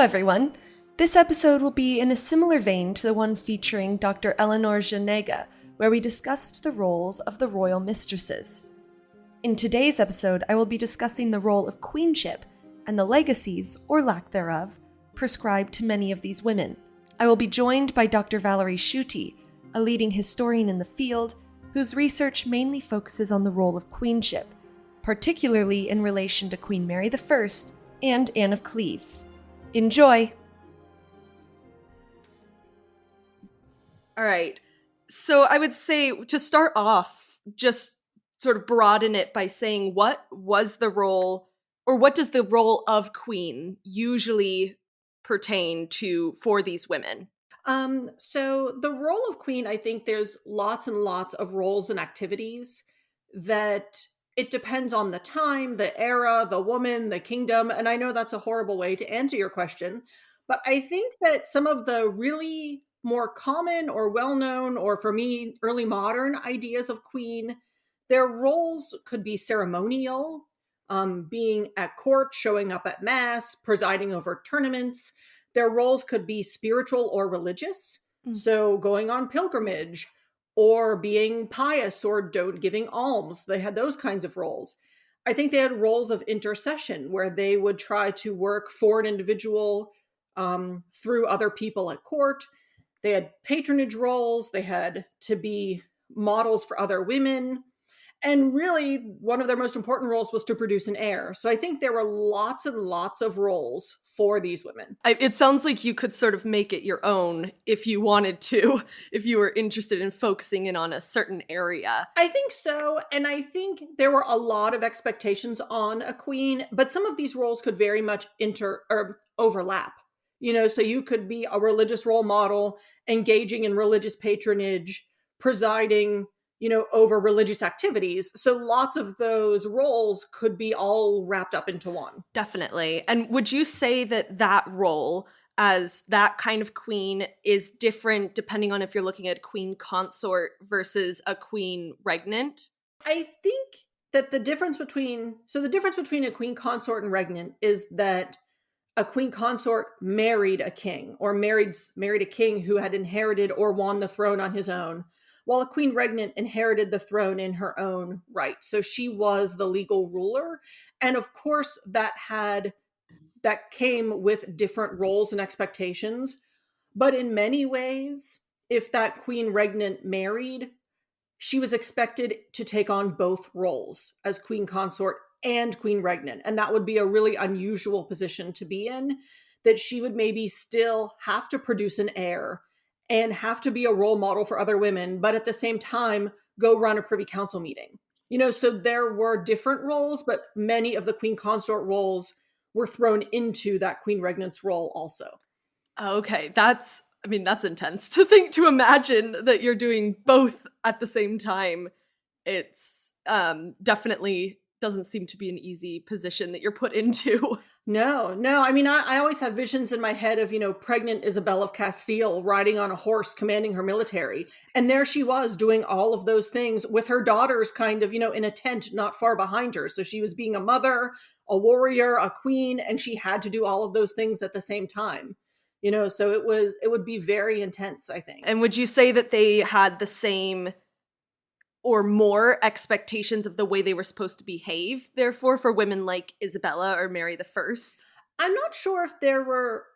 Hello, everyone. This episode will be in a similar vein to the one featuring Dr. Eleanor Janega, where we discussed the roles of the royal mistresses. In today's episode, I will be discussing the role of queenship and the legacies, or lack thereof, prescribed to many of these women. I will be joined by Dr. Valerie Schutte, a leading historian in the field, whose research mainly focuses on the role of queenship, particularly in relation to Queen Mary I and Anne of Cleves. Enjoy! All right. So I would say to start off, just sort of broaden it by saying what was the role, or what does the role of queen usually pertain to for these women? So the role of queen, I think there's lots and lots of roles and activities that it depends on the time, the era, the woman, the kingdom. And I know that's a horrible way to answer your question, but I think that some of the really more common or well-known, or for me, early modern ideas of queen, their roles could be ceremonial, being at court, showing up at mass, presiding over tournaments. Their roles could be spiritual or religious. So going on pilgrimage or being pious or giving alms. They had those kinds of roles. I think they had roles of intercession where they would try to work for an individual through other people at court. They had patronage roles. They had to be models for other women. And really, one of their most important roles was to produce an heir. So I think there were lots and lots of roles for these women. It sounds like you could sort of make it your own if you wanted to, if you were interested in focusing in on a certain area. I think so. And I think there were a lot of expectations on a queen, but some of these roles could very much overlap. So you could be a religious role model, engaging in religious patronage, presiding over religious activities. So lots of those roles could be all wrapped up into one. Definitely. And would you say that that role as that kind of queen is different depending on if you're looking at a queen consort versus a queen regnant? I think that the difference between a queen consort and regnant is that a queen consort married a king, or married a king who had inherited or won the throne on his own, while a queen regnant inherited the throne in her own right. So she was the legal ruler. And of course, that came with different roles and expectations. But in many ways, if that queen regnant married, she was expected to take on both roles as queen consort and queen regnant. And that would be a really unusual position to be in, that she would maybe still have to produce an heir and have to be a role model for other women, but at the same time, go run a privy council meeting. So there were different roles, but many of the queen consort roles were thrown into that queen regnant's role also. Okay, that's intense to imagine that you're doing both at the same time. It's definitely doesn't seem to be an easy position that you're put into. No. I always have visions in my head of, pregnant Isabel of Castile riding on a horse, commanding her military. And there she was doing all of those things with her daughters kind of, in a tent not far behind her. So she was being a mother, a warrior, a queen, and she had to do all of those things at the same time. So it would be very intense, I think. And would you say that they had the same or more expectations of the way they were supposed to behave, therefore, for women like Isabella or Mary I? I'm not sure if there were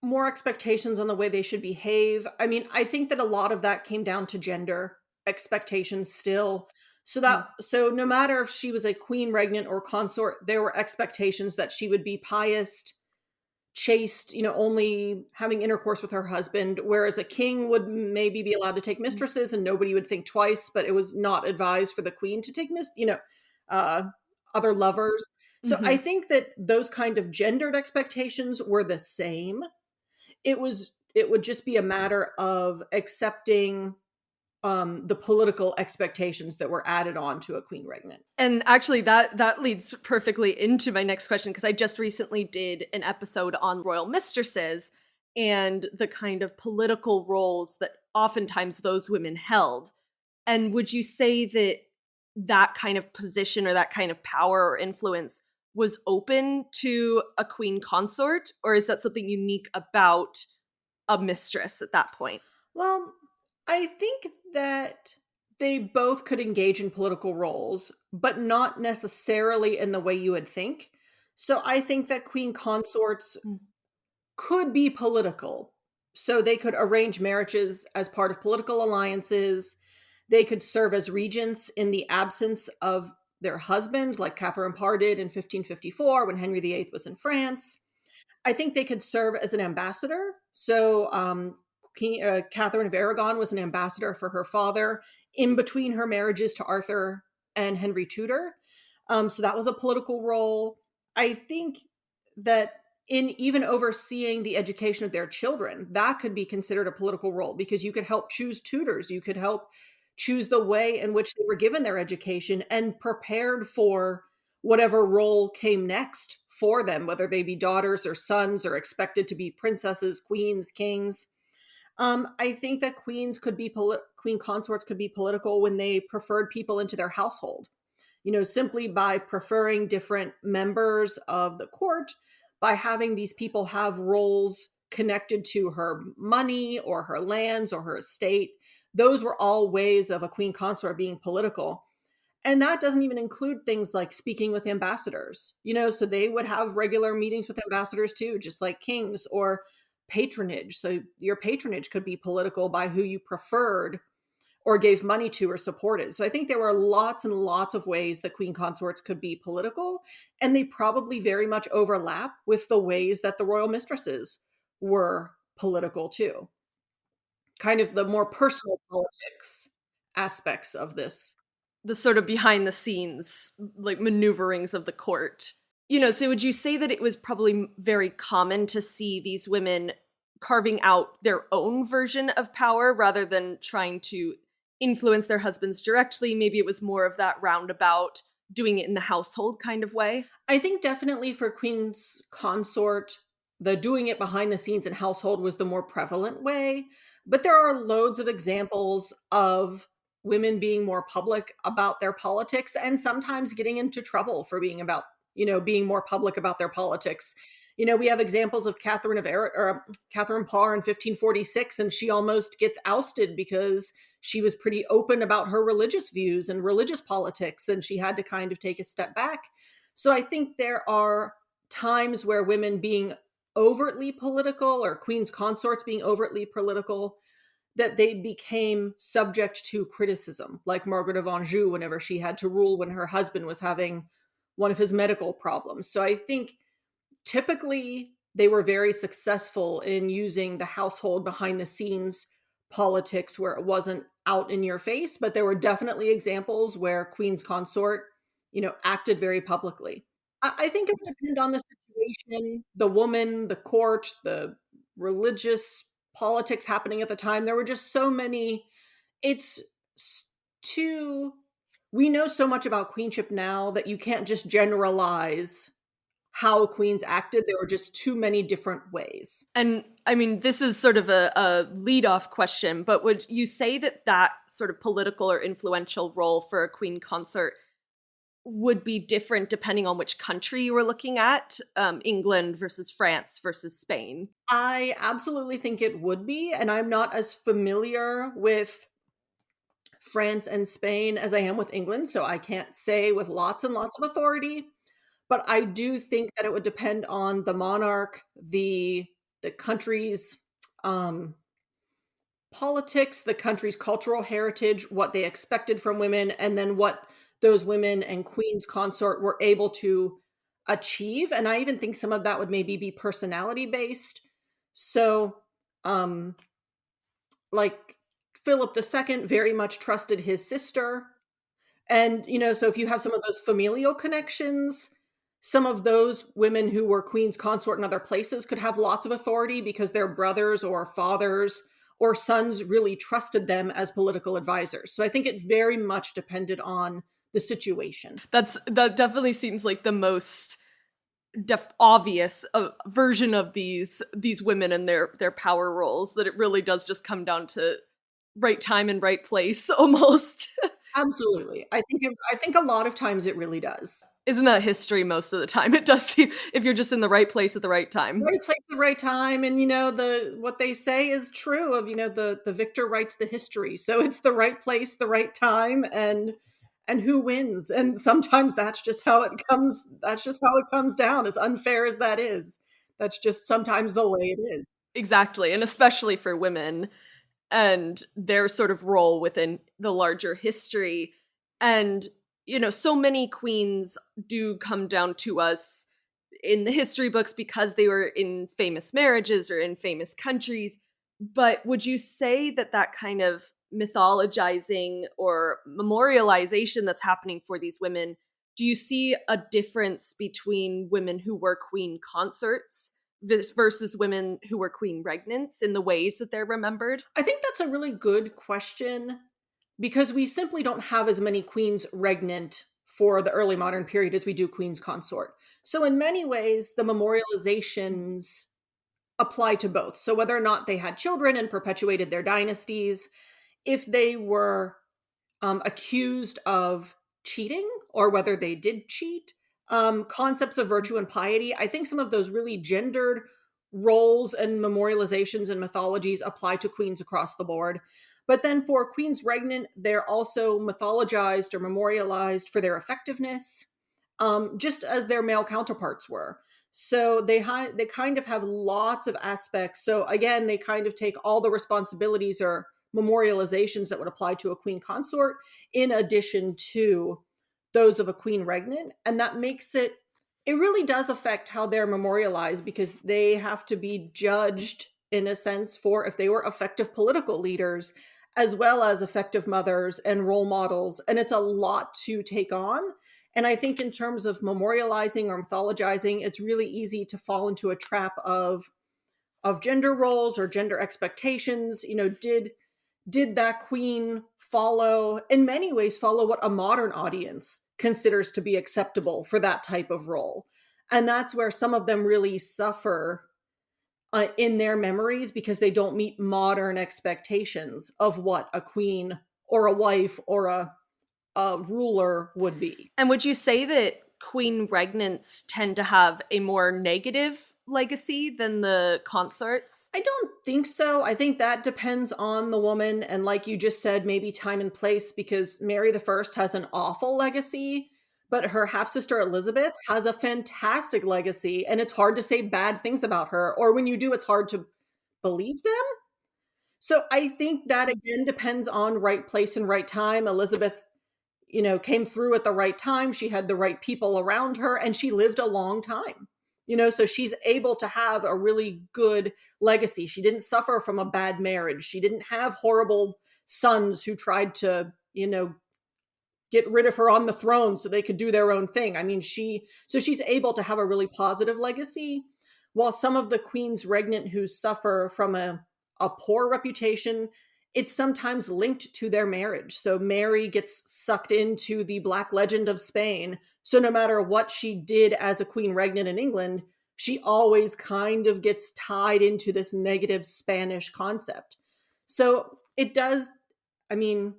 more expectations on the way they should behave. I think that a lot of that came down to gender expectations still. So no matter if she was a queen, regnant, or consort, there were expectations that she would be pious, chaste, only having intercourse with her husband, whereas a king would maybe be allowed to take mistresses and nobody would think twice, but it was not advised for the queen to take other lovers. So I think that those kind of gendered expectations were the same. It would just be a matter of accepting the political expectations that were added on to a queen regnant. And actually that leads perfectly into my next question, because I just recently did an episode on royal mistresses and the kind of political roles that oftentimes those women held. And would you say that that kind of position or that kind of power or influence was open to a queen consort, or is that something unique about a mistress at that point? Well, I think that they both could engage in political roles, but not necessarily in the way you would think. So I think that queen consorts Mm. could be political. So they could arrange marriages as part of political alliances. They could serve as regents in the absence of their husband, like Catherine Parr did in 1554 when Henry VIII was in France. I think they could serve as an ambassador. So, Catherine of Aragon was an ambassador for her father in between her marriages to Arthur and Henry Tudor. So that was a political role. I think that in even overseeing the education of their children, that could be considered a political role because you could help choose tutors. You could help choose the way in which they were given their education and prepared for whatever role came next for them, whether they be daughters or sons or expected to be princesses, queens, kings. I think that queen consorts could be political when they preferred people into their household. Simply by preferring different members of the court, by having these people have roles connected to her money or her lands or her estate. Those were all ways of a queen consort being political. And that doesn't even include things like speaking with ambassadors, so they would have regular meetings with ambassadors too, just like kings, or patronage. So your patronage could be political by who you preferred or gave money to or supported. So I think there were lots and lots of ways that queen consorts could be political, and they probably very much overlap with the ways that the royal mistresses were political too. Kind of the more personal politics aspects of this. The sort of behind the scenes, like maneuverings of the court. So would you say that it was probably very common to see these women carving out their own version of power rather than trying to influence their husbands directly? Maybe it was more of that roundabout, doing it in the household kind of way? I think definitely for queen's consort, the doing it behind the scenes in household was the more prevalent way. But there are loads of examples of women being more public about their politics and sometimes getting into trouble for being more public about their politics. We have examples of Catherine Parr in 1546, and she almost gets ousted because she was pretty open about her religious views and religious politics, and she had to kind of take a step back. So I think there are times where women being overtly political, or queen's consorts being overtly political, that they became subject to criticism, like Margaret of Anjou whenever she had to rule when her husband was having one of his medical problems. So I think typically they were very successful in using the household behind the scenes politics where it wasn't out in your face, but there were definitely examples where queen's consort, acted very publicly. I think it would depend on the situation, the woman, the court, the religious politics happening at the time. There were just so many. It's too. We know so much about queenship now that you can't just generalize how queens acted. There were just too many different ways. And I mean, this is sort of a lead-off question, but would you say that that sort of political or influential role for a queen consort would be different depending on which country you were looking at, England versus France versus Spain? I absolutely think it would be, and I'm not as familiar with France and Spain as I am with England, so I can't say with lots and lots of authority. But I do think that it would depend on the monarch, the country's politics, the country's cultural heritage, what they expected from women, and then what those women and queens consort were able to achieve. And I even think some of that would maybe be personality based. So, like Philip II very much trusted his sister. And, so if you have some of those familial connections, some of those women who were queen's consort in other places could have lots of authority because their brothers or fathers or sons really trusted them as political advisors. So I think it very much depended on the situation. That definitely seems like the most obvious version of these women and their power roles, that it really does just come down to right time and right place almost. Absolutely. I think a lot of times it really does. Isn't that history most of the time? It does seem if you're just in the right place at the right time. Right place at the right time, and, what they say is true of, the victor writes the history. So it's the right place, the right time, and who wins. And sometimes that's just how it comes down, as unfair as that is. That's just sometimes the way it is. Exactly, and especially for women and their sort of role within the larger history. And, so many queens do come down to us in the history books because they were in famous marriages or in famous countries. But would you say that that kind of mythologizing or memorialization that's happening for these women, do you see a difference between women who were queen consorts versus women who were queen regnants in the ways that they're remembered? I think that's a really good question because we simply don't have as many queens regnant for the early modern period as we do queens consort. So in many ways, the memorializations apply to both. So whether or not they had children and perpetuated their dynasties, if they were accused of cheating or whether they did cheat, concepts of virtue and piety, I think some of those really gendered roles and memorializations and mythologies apply to queens across the board. But then for queens regnant, they're also mythologized or memorialized for their effectiveness, just as their male counterparts were. So they kind of have lots of aspects. So again, they kind of take all the responsibilities or memorializations that would apply to a queen consort in addition to those of a queen regnant. And that makes it really does affect how they're memorialized because they have to be judged in a sense for if they were effective political leaders as well as effective mothers and role models. And it's a lot to take on. And I think in terms of memorializing or mythologizing, it's really easy to fall into a trap of gender roles or gender expectations. Did that queen in many ways follow what a modern audience considers to be acceptable for that type of role? And that's where some of them really suffer in their memories because they don't meet modern expectations of what a queen or a wife or a ruler would be. And would you say that queen regnants tend to have a more negative legacy than the consorts? I don't think so. I think that depends on the woman. And like you just said, maybe time and place, because Mary the First has an awful legacy, but her half sister Elizabeth has a fantastic legacy. And it's hard to say bad things about her. Or when you do, it's hard to believe them. So I think that again depends on right place and right time. Elizabeth, came through at the right time. She had the right people around her and she lived a long time. So she's able to have a really good legacy. She didn't suffer from a bad marriage. She didn't have horrible sons who tried to, get rid of her on the throne so they could do their own thing. I mean, she's able to have a really positive legacy, while some of the queens regnant who suffer from a poor reputation, it's sometimes linked to their marriage. So Mary gets sucked into the Black Legend of Spain. So no matter what she did as a queen regnant in England, she always kind of gets tied into this negative Spanish concept. So it does, I mean,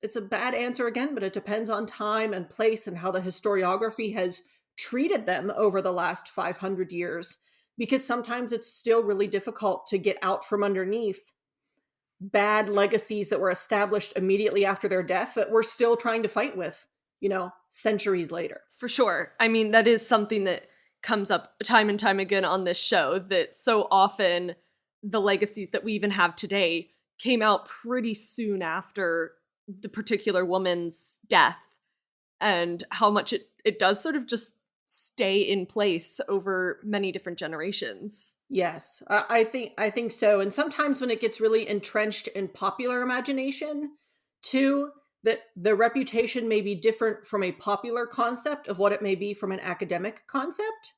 it's a bad answer again, but it depends on time and place and how the historiography has treated them over the last 500 years, because sometimes it's still really difficult to get out from underneath bad legacies that were established immediately after their death that we're still trying to fight with, centuries later. For sure. I mean, that is something that comes up time and time again on this show, that so often the legacies that we even have today came out pretty soon after the particular woman's death, and how much it does sort of just stay in place over many different generations. Yes, I think so. And sometimes when it gets really entrenched in popular imagination, too, that the reputation may be different from a popular concept of what it may be from an academic concept.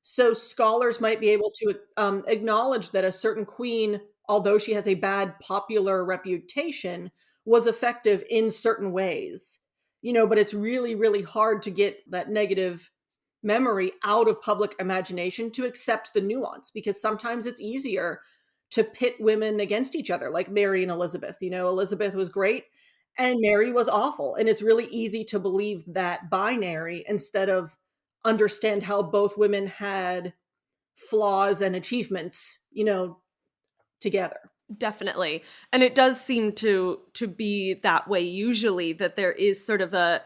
So scholars might be able to acknowledge that a certain queen, although she has a bad popular reputation, was effective in certain ways. But it's really, really hard to get that negative memory out of public imagination to accept the nuance, because sometimes it's easier to pit women against each other, like Mary and Elizabeth. Elizabeth was great and Mary was awful. And it's really easy to believe that binary instead of understand how both women had flaws and achievements, together. Definitely. And it does seem to be that way usually, that there is sort of a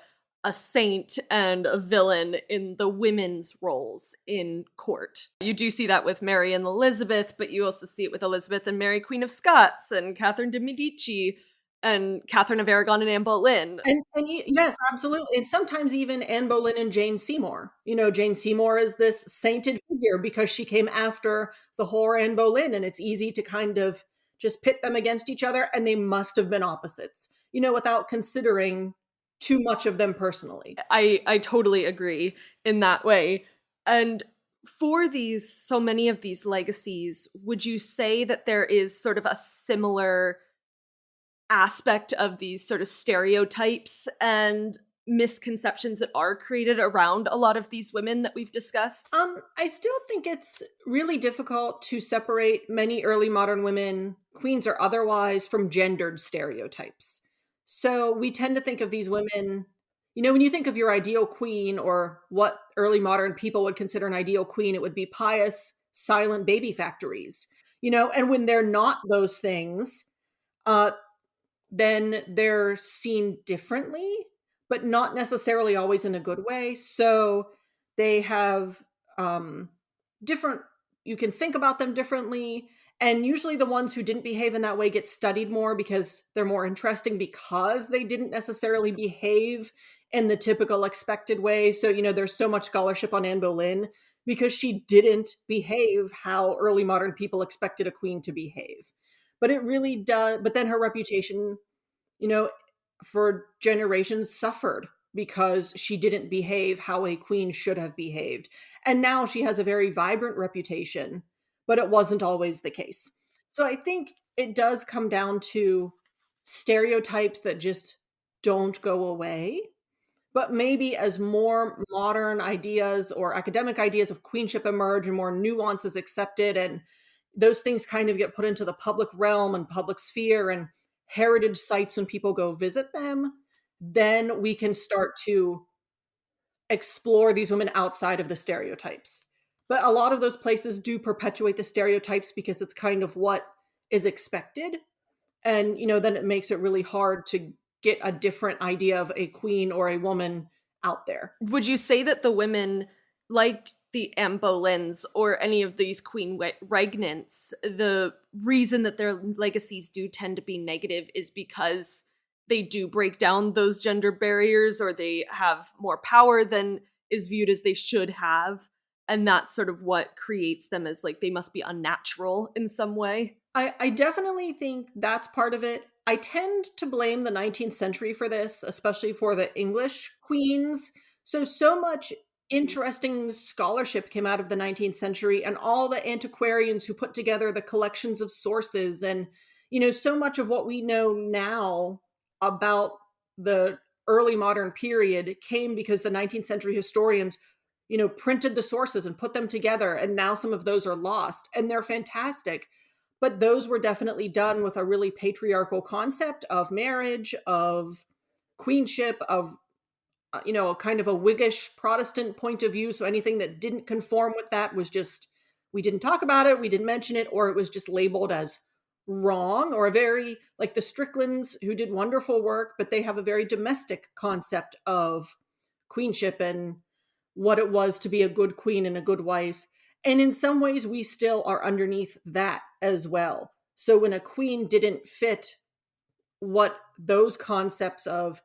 saint and a villain in the women's roles in court. You do see that with Mary and Elizabeth, but you also see it with Elizabeth and Mary, Queen of Scots, and Catherine de Medici, and Catherine of Aragon and Anne Boleyn. Yes, absolutely. And sometimes even Anne Boleyn and Jane Seymour. Jane Seymour is this sainted figure because she came after the whore Anne Boleyn, and it's easy to kind of just pit them against each other, and they must have been opposites, without considering too much of them personally. I totally agree in that way. And for so many of these legacies, would you say that there is sort of a similar aspect of these sort of stereotypes and misconceptions that are created around a lot of these women that we've discussed? I still think it's really difficult to separate many early modern women, queens or otherwise, from gendered stereotypes. So we tend to think of these women, when you think of your ideal queen or what early modern people would consider an ideal queen, it would be pious, silent baby factories, and when they're not those things, uh, then they're seen differently, but not necessarily always in a good way. So they have different, you can think about them differently. And usually the ones who didn't behave in that way get studied more because they're more interesting because they didn't necessarily behave in the typical expected way. So, there's so much scholarship on Anne Boleyn because she didn't behave how early modern people expected a queen to behave. But it really does. But then her reputation, you know, for generations suffered because she didn't behave how a queen should have behaved. And now she has a very vibrant reputation, but it wasn't always the case. So I think it does come down to stereotypes that just don't go away. But maybe as more modern ideas or academic ideas of queenship emerge and more nuance is accepted, and those things kind of get put into the public realm and public sphere and heritage sites when people go visit them, then we can start to explore these women outside of the stereotypes. But a lot of those places do perpetuate the stereotypes because it's kind of what is expected. And, then it makes it really hard to get a different idea of a queen or a woman out there. Would you say that the women, like the Anne Boleyns or any of these queen regnants, the reason that their legacies do tend to be negative is because they do break down those gender barriers, or they have more power than is viewed as they should have, and that's sort of what creates them as like they must be unnatural in some way? I definitely think that's part of it. I tend to blame the 19th century for this, especially for the English queens. So much interesting scholarship came out of the 19th century, and all the antiquarians who put together the collections of sources. And, so much of what we know now about the early modern period came because the 19th century historians, printed the sources and put them together. And now some of those are lost, and they're fantastic. But those were definitely done with a really patriarchal concept of marriage, of queenship, of, kind of a Whiggish Protestant point of view. So anything that didn't conform with that was just, we didn't talk about it, we didn't mention it, or it was just labeled as wrong, or a very, like the Stricklands, who did wonderful work, but they have a very domestic concept of queenship and what it was to be a good queen and a good wife. And in some ways, we still are underneath that as well. So when a queen didn't fit what those concepts of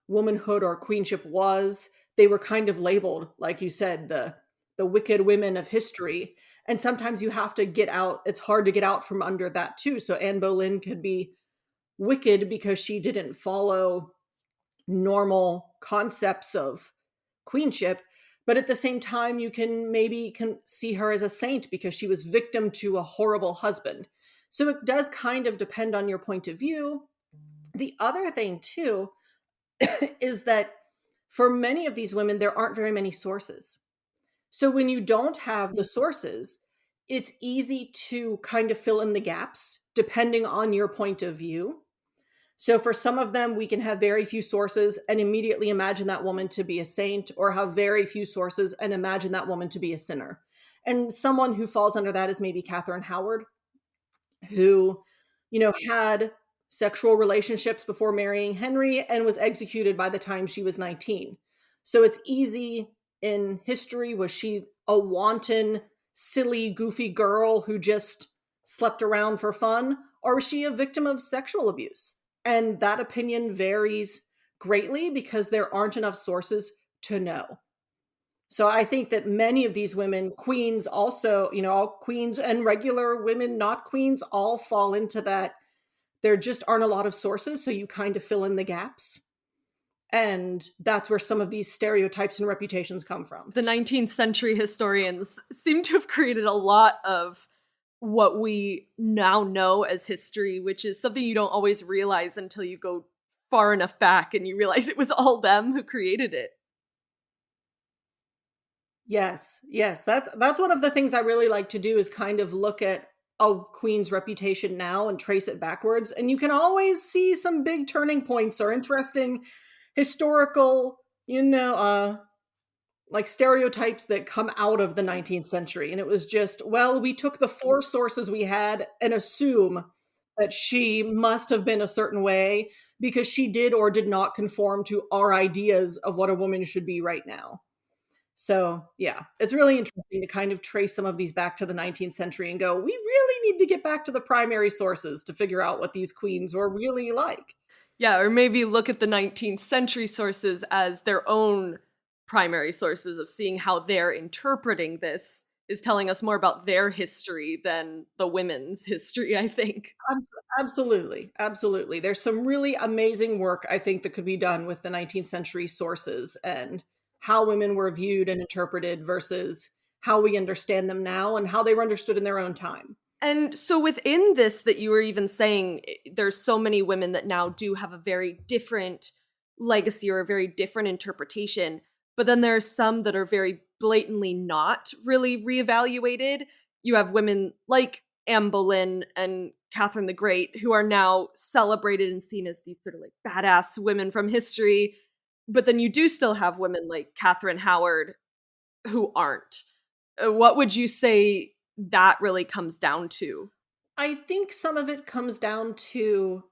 womanhood or queenship was, they were kind of labeled, like you said, the wicked women of history. And sometimes you have to get out. It's hard to get out from under that too. So Anne Boleyn could be wicked because she didn't follow normal concepts of queenship, but at the same time you can see her as a saint because she was victim to a horrible husband. So it does kind of depend on your point of view. The other thing too is that for many of these women there aren't very many sources. So when you don't have the sources, it's easy to kind of fill in the gaps depending on your point of view. So for some of them, we can have very few sources and immediately imagine that woman to be a saint, or have very few sources and imagine that woman to be a sinner. And someone who falls under that is maybe Catherine Howard, who, had sexual relationships before marrying Henry and was executed by the time she was 19. So it's easy in history. Was she a wanton, silly, goofy girl who just slept around for fun? Or was she a victim of sexual abuse? And that opinion varies greatly because there aren't enough sources to know. So I think that many of these women, queens also, all queens and regular women, not queens, all fall into that. There just aren't a lot of sources, so you kind of fill in the gaps. And that's where some of these stereotypes and reputations come from. The 19th century historians seem to have created a lot of what we now know as history, which is something you don't always realize until you go far enough back and you realize it was all them who created it. Yes. That's one of the things I really like to do, is kind of look at a queen's reputation now and trace it backwards. And you can always see some big turning points or interesting historical, like stereotypes that come out of the 19th century. And it was just, well, we took the 4 sources we had and assume that she must have been a certain way because she did or did not conform to our ideas of what a woman should be right now. So, yeah, it's really interesting to kind of trace some of these back to the 19th century and go, we really need to get back to the primary sources to figure out what these queens were really like. Yeah, or maybe look at the 19th century sources as their own primary sources of seeing how they're interpreting this is telling us more about their history than the women's history, I think. Absolutely. There's some really amazing work, I think, that could be done with the 19th century sources and how women were viewed and interpreted versus how we understand them now and how they were understood in their own time. And so within this that you were even saying, there's so many women that now do have a very different legacy or a very different interpretation. But then there are some that are very blatantly not really reevaluated. You have women like Anne Boleyn and Catherine the Great, who are now celebrated and seen as these sort of like badass women from history. But then you do still have women like Catherine Howard who aren't. What would you say that really comes down to? I think some of it comes down to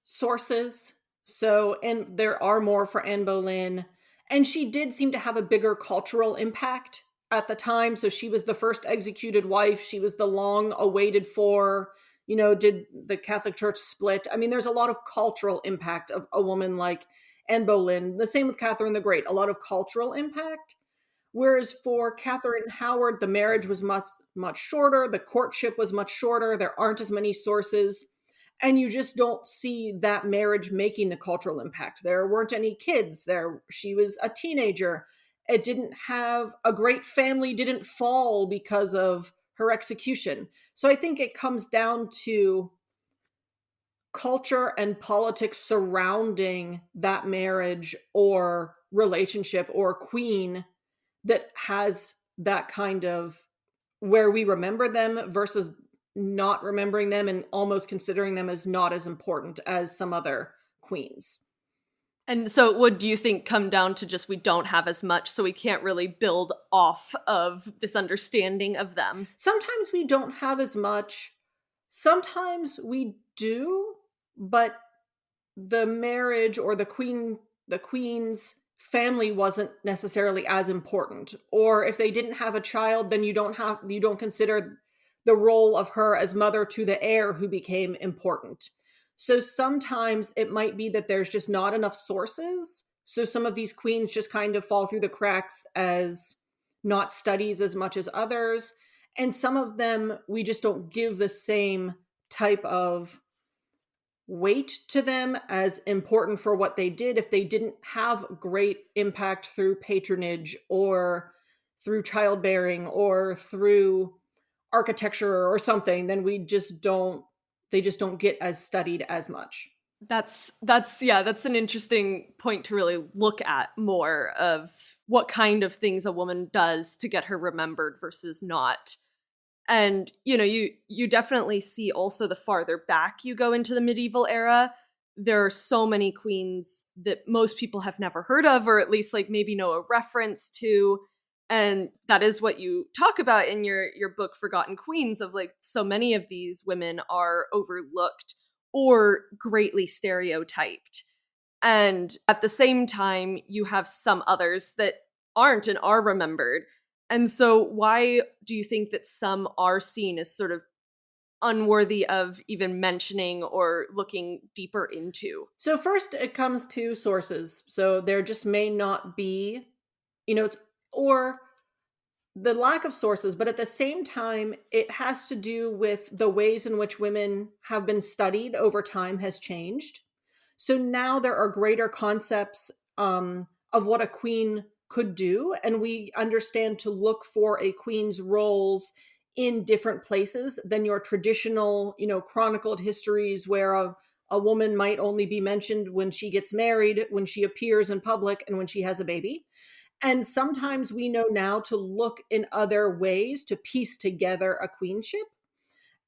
sources. So, and there are more for Anne Boleyn. And she did seem to have a bigger cultural impact at the time. So she was the first executed wife. She was the long awaited for, did the Catholic Church split? I mean, there's a lot of cultural impact of a woman like Anne Boleyn. The same with Catherine the Great, a lot of cultural impact. Whereas for Catherine Howard, the marriage was much, much shorter. The courtship was much shorter. There aren't as many sources. And you just don't see that marriage making the cultural impact. There weren't any kids there. She was a teenager. It didn't have a great family, didn't fall because of her execution. So I think it comes down to culture and politics surrounding that marriage or relationship or queen that has that kind of where we remember them versus not remembering them and almost considering them as not as important as some other queens. And so would you think come down to just we don't have as much, so we can't really build off of this understanding of them? Sometimes we don't have as much. Sometimes we do, but the marriage or the queen's family wasn't necessarily as important. Or if they didn't have a child, then you don't consider the role of her as mother to the heir who became important. So sometimes it might be that there's just not enough sources. So some of these queens just kind of fall through the cracks as not studied as much as others. And some of them, we just don't give the same type of weight to them as important for what they did if they didn't have great impact through patronage or through childbearing or through architecture or something. Then they just don't get as studied as much. That's an interesting point to really look at more of what kind of things a woman does to get her remembered versus not. And you definitely see also the farther back you go into the medieval era, there are so many queens that most people have never heard of, or at least like maybe know a reference to. And that is what you talk about in your book Forgotten Queens, of like so many of these women are overlooked or greatly stereotyped. And at the same time, you have some others that aren't and are remembered. And so why do you think that some are seen as sort of unworthy of even mentioning or looking deeper into? So first it comes to sources. So there just may not be, it's or the lack of sources, but at the same time, it has to do with the ways in which women have been studied over time has changed. So now there are greater concepts of what a queen could do, and we understand to look for a queen's roles in different places than your traditional, chronicled histories where a woman might only be mentioned when she gets married, when she appears in public, and when she has a baby. And sometimes we know now to look in other ways to piece together a queenship.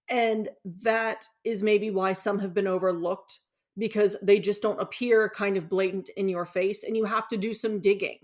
And that is maybe why some have been overlooked, because they just don't appear kind of blatant in your face and you have to do some digging.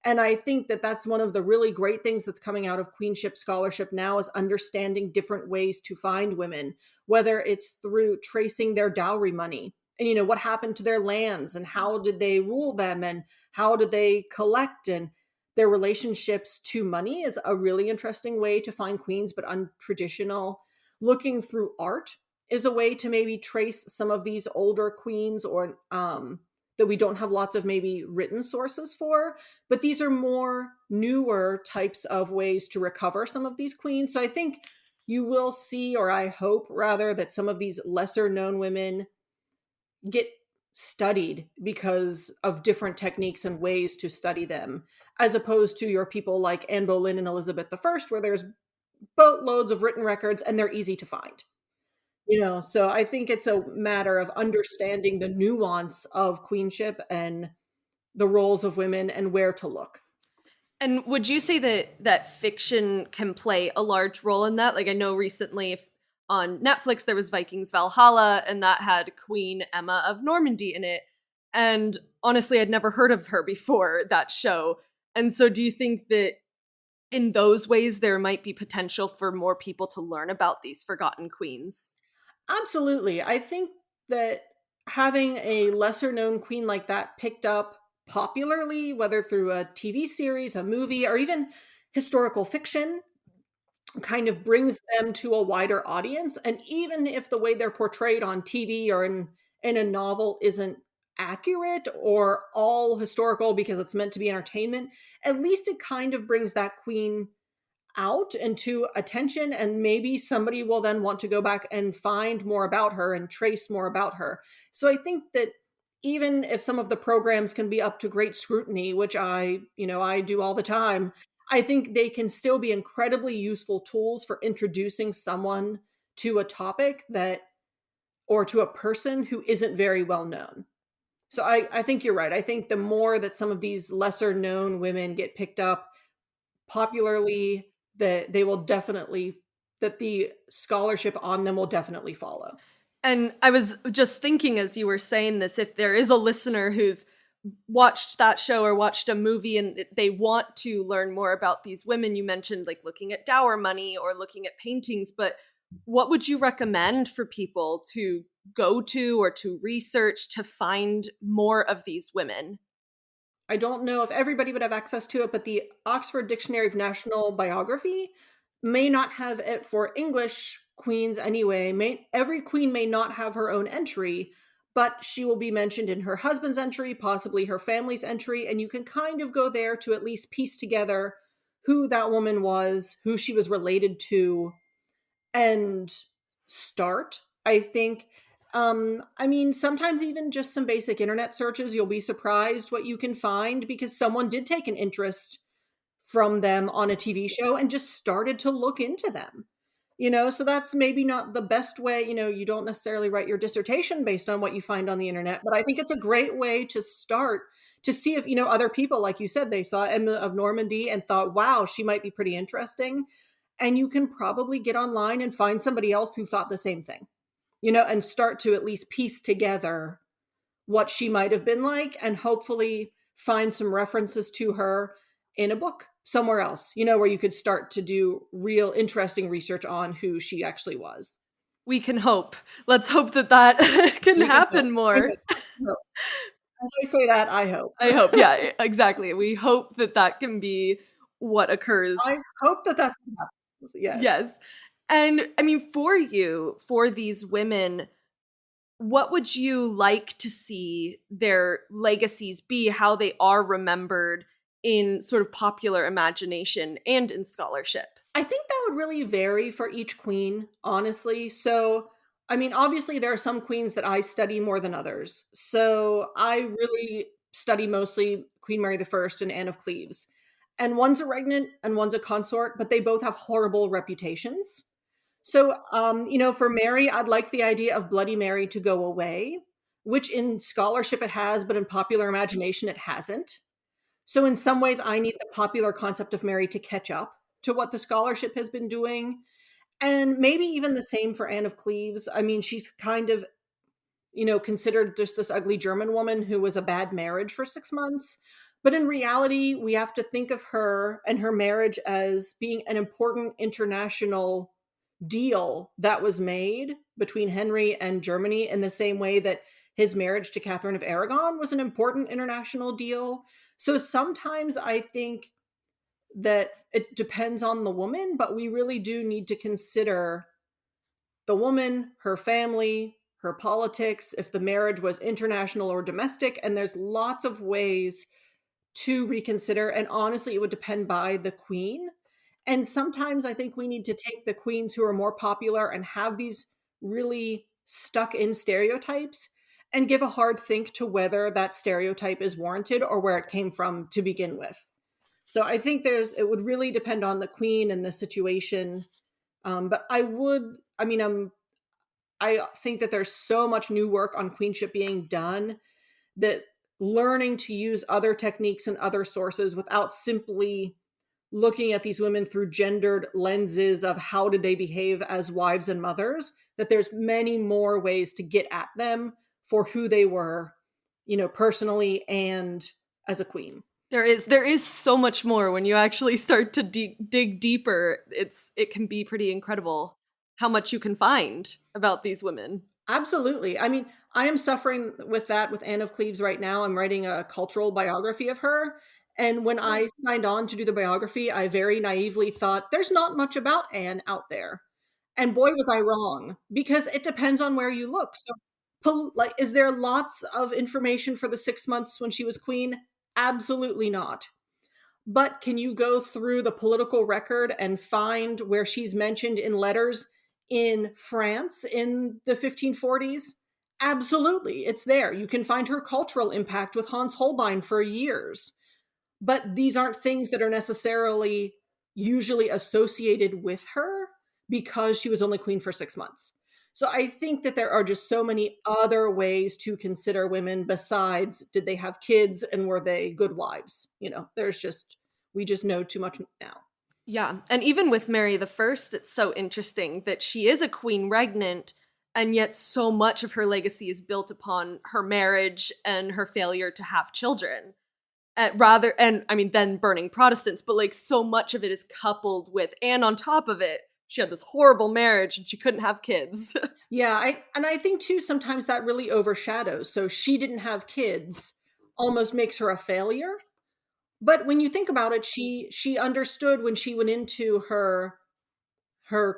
And I think that that's one of the really great things that's coming out of queenship scholarship now, is understanding different ways to find women, whether it's through tracing their dowry money and, what happened to their lands and how did they rule them and how did they collect, and their relationships to money is a really interesting way to find queens, but untraditional. Looking through art is a way to maybe trace some of these older queens, or that we don't have lots of maybe written sources for, but these are more newer types of ways to recover some of these queens. So I think you will see, or I hope rather, that some of these lesser known women get studied because of different techniques and ways to study them, as opposed to your people like Anne Boleyn and Elizabeth I, where there's boatloads of written records and they're easy to find. So I think it's a matter of understanding the nuance of queenship and the roles of women and where to look. And would you say that fiction can play a large role in that? Like, I know recently on Netflix there was Vikings Valhalla, and that had Queen Emma of Normandy in it. And honestly, I'd never heard of her before that show. And so do you think that in those ways there might be potential for more people to learn about these forgotten queens? Absolutely. I think that having a lesser known queen like that picked up popularly, whether through a TV series, a movie, or even historical fiction, kind of brings them to a wider audience. And even if the way they're portrayed on TV or in a novel isn't accurate or all historical because it's meant to be entertainment, at least it kind of brings that queen out and to attention, and maybe somebody will then want to go back and find more about her and trace more about her. So I think that even if some of the programs can be up to great scrutiny, which I do all the time, I think they can still be incredibly useful tools for introducing someone to a topic that, or to a person who isn't very well known. So I think you're right. I think the more that some of these lesser known women get picked up popularly, that they will definitely, that the scholarship on them will definitely follow. And I was just thinking as you were saying this, if there is a listener who's watched that show or watched a movie and they want to learn more about these women, you mentioned like looking at dower money or looking at paintings, but what would you recommend for people to go to or to research to find more of these women? I don't know if everybody would have access to it, but the Oxford Dictionary of National Biography may not have it for English queens anyway. Every queen may not have her own entry, but she will be mentioned in her husband's entry, possibly her family's entry, and you can kind of go there to at least piece together who that woman was, who she was related to, and start. I think I mean, sometimes even just some basic internet searches, you'll be surprised what you can find because someone did take an interest from them on a TV show and just started to look into them. So that's maybe not the best way. You don't necessarily write your dissertation based on what you find on the internet, but I think it's a great way to start to see if, other people, like you said, they saw Emma of Normandy and thought, wow, she might be pretty interesting. And you can probably get online and find somebody else who thought the same thing, and start to at least piece together what she might have been like, and hopefully find some references to her in a book somewhere else, where you could start to do real interesting research on who she actually was. We can hope. Let's hope that can We can hope. happen more. Hope. As I say that, I hope. I hope. Yeah, exactly. We hope that can be what occurs. I hope that that's what happens. Yes. Yes. And I mean, for these women, what would you like to see their legacies be, how they are remembered in sort of popular imagination and in scholarship? I think that would really vary for each queen, honestly. So, I mean, obviously, there are some queens that I study more than others. So, I really study mostly Queen Mary the First and Anne of Cleves. And one's a regnant and one's a consort, but they both have horrible reputations. So, for Mary, I'd like the idea of Bloody Mary to go away, which in scholarship it has, but in popular imagination it hasn't. So in some ways, I need the popular concept of Mary to catch up to what the scholarship has been doing. And maybe even the same for Anne of Cleves. I mean, she's kind of, considered just this ugly German woman who was a bad marriage for 6 months. But in reality, we have to think of her and her marriage as being an important international deal that was made between Henry and Germany, in the same way that his marriage to Catherine of Aragon was an important international deal. So sometimes I think that it depends on the woman, but we really do need to consider the woman, her family, her politics, if the marriage was international or domestic. And there's lots of ways to reconsider. And honestly, it would depend by the queen. And sometimes I think we need to take the queens who are more popular and have these really stuck in stereotypes and give a hard think to whether that stereotype is warranted or where it came from to begin with. So I think it would really depend on the queen and the situation. But I think that there's so much new work on queenship being done that learning to use other techniques and other sources without simply looking at these women through gendered lenses of how did they behave as wives and mothers, that there's many more ways to get at them for who they were, personally and as a queen. There is so much more when you actually start to dig deeper. It can be pretty incredible how much you can find about these women. Absolutely. I mean, I am suffering with that with Anne of Cleves right now. I'm writing a cultural biography of her. And when I signed on to do the biography, I very naively thought there's not much about Anne out there. And boy, was I wrong, because it depends on where you look. So, is there lots of information for the 6 months when she was queen? Absolutely not. But can you go through the political record and find where she's mentioned in letters in France in the 1540s? Absolutely, it's there. You can find her cultural impact with Hans Holbein for years. But these aren't things that are necessarily usually associated with her because she was only queen for 6 months. So I think that there are just so many other ways to consider women besides did they have kids and were they good wives? We just know too much now. Yeah, and even with Mary the First, it's so interesting that she is a queen regnant, and yet so much of her legacy is built upon her marriage and her failure to have children. Then burning Protestants, but like so much of it is coupled with, and on top of it, she had this horrible marriage and she couldn't have kids. Yeah, I think too sometimes that really overshadows. So she didn't have kids almost makes her a failure. But when you think about it, she understood when she went into her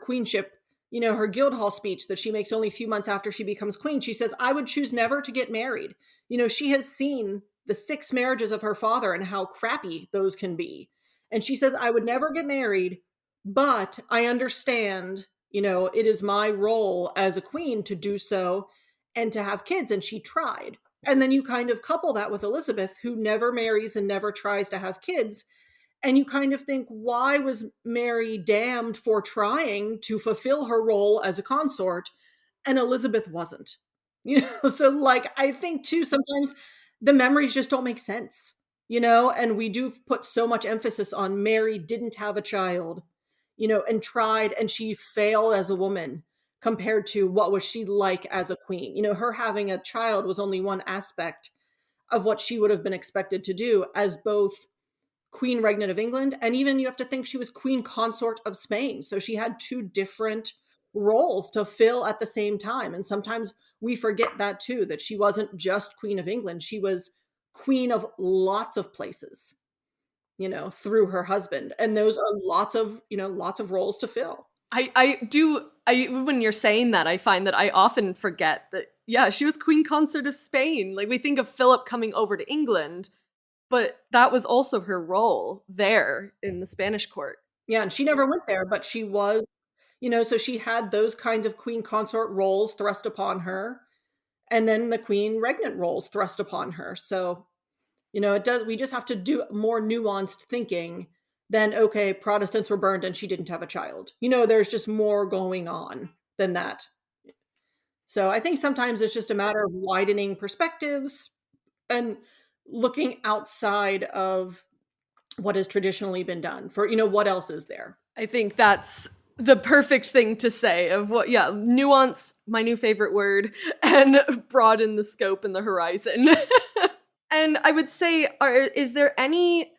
queenship, her Guildhall speech that she makes only a few months after she becomes queen. She says, "I would choose never to get married." She has seen the 6 marriages of her father and how crappy those can be. And she says, "I would never get married, but I understand, it is my role as a queen to do so and to have kids." And she tried. And then you kind of couple that with Elizabeth, who never marries and never tries to have kids. And you kind of think, why was Mary damned for trying to fulfill her role as a consort and Elizabeth wasn't? So like, I think too, sometimes the memories just don't make sense, and we do put so much emphasis on Mary didn't have a child, and tried, and she failed as a woman. compared to what was she like as a queen. You know, her having a child was only one aspect of what she would have been expected to do as both Queen Regnant of England, and even you have to think she was Queen Consort of Spain. So she had two different roles to fill at the same time. And sometimes we forget that too, that she wasn't just Queen of England. She was queen of lots of places, you know, through her husband. And those are lots of, you know, lots of roles to fill. When you're saying that, I find that I often forget that, yeah, she was Queen Consort of Spain. Like, we think of Philip coming over to England, but that was also her role there in the Spanish court. Yeah, and she never went there, but she was, you know, so she had those kinds of queen consort roles thrust upon her, and then the queen regnant roles thrust upon her. So, you know, we just have to do more nuanced thinking than, okay, Protestants were burned and she didn't have a child. You know, there's just more going on than that. So I think sometimes it's just a matter of widening perspectives and looking outside of what has traditionally been done for, you know, what else is there. I think that's the perfect thing to say of what, yeah, nuance, my new favorite word, and broaden the scope and the horizon. And I would say, is there any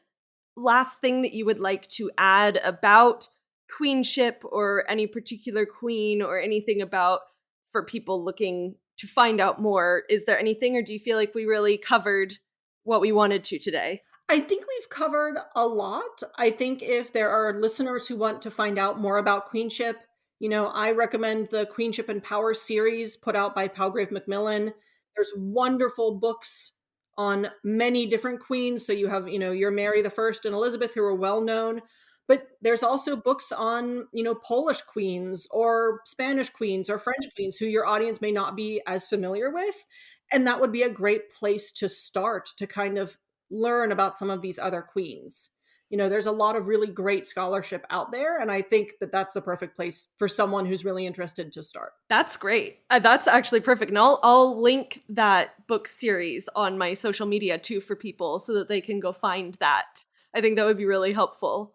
last thing that you would like to add about queenship or any particular queen or anything about for people looking to find out more? Is there anything, or do you feel like we really covered what we wanted to today? I think we've covered a lot. I think if there are listeners who want to find out more about queenship, you know, I recommend the Queenship and Power series put out by Palgrave Macmillan. There's wonderful books on many different queens. So you have, you know, your Mary the First and Elizabeth, who are well known, but there's also books on, you know, Polish queens or Spanish queens or French queens who your audience may not be as familiar with. And that would be a great place to start to kind of learn about some of these other queens. You know, there's a lot of really great scholarship out there, and I think that that's the perfect place for someone who's really interested to start. That's great. That's actually perfect. And I'll link that book series on my social media too for people so that they can go find that. I think that would be really helpful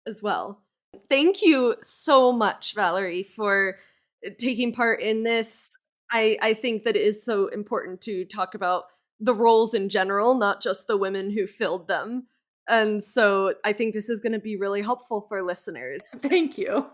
as well. Thank you so much, Valerie, for taking part in this. I think that it is so important to talk about the roles in general, not just the women who filled them. And so I think this is going to be really helpful for listeners. Thank you.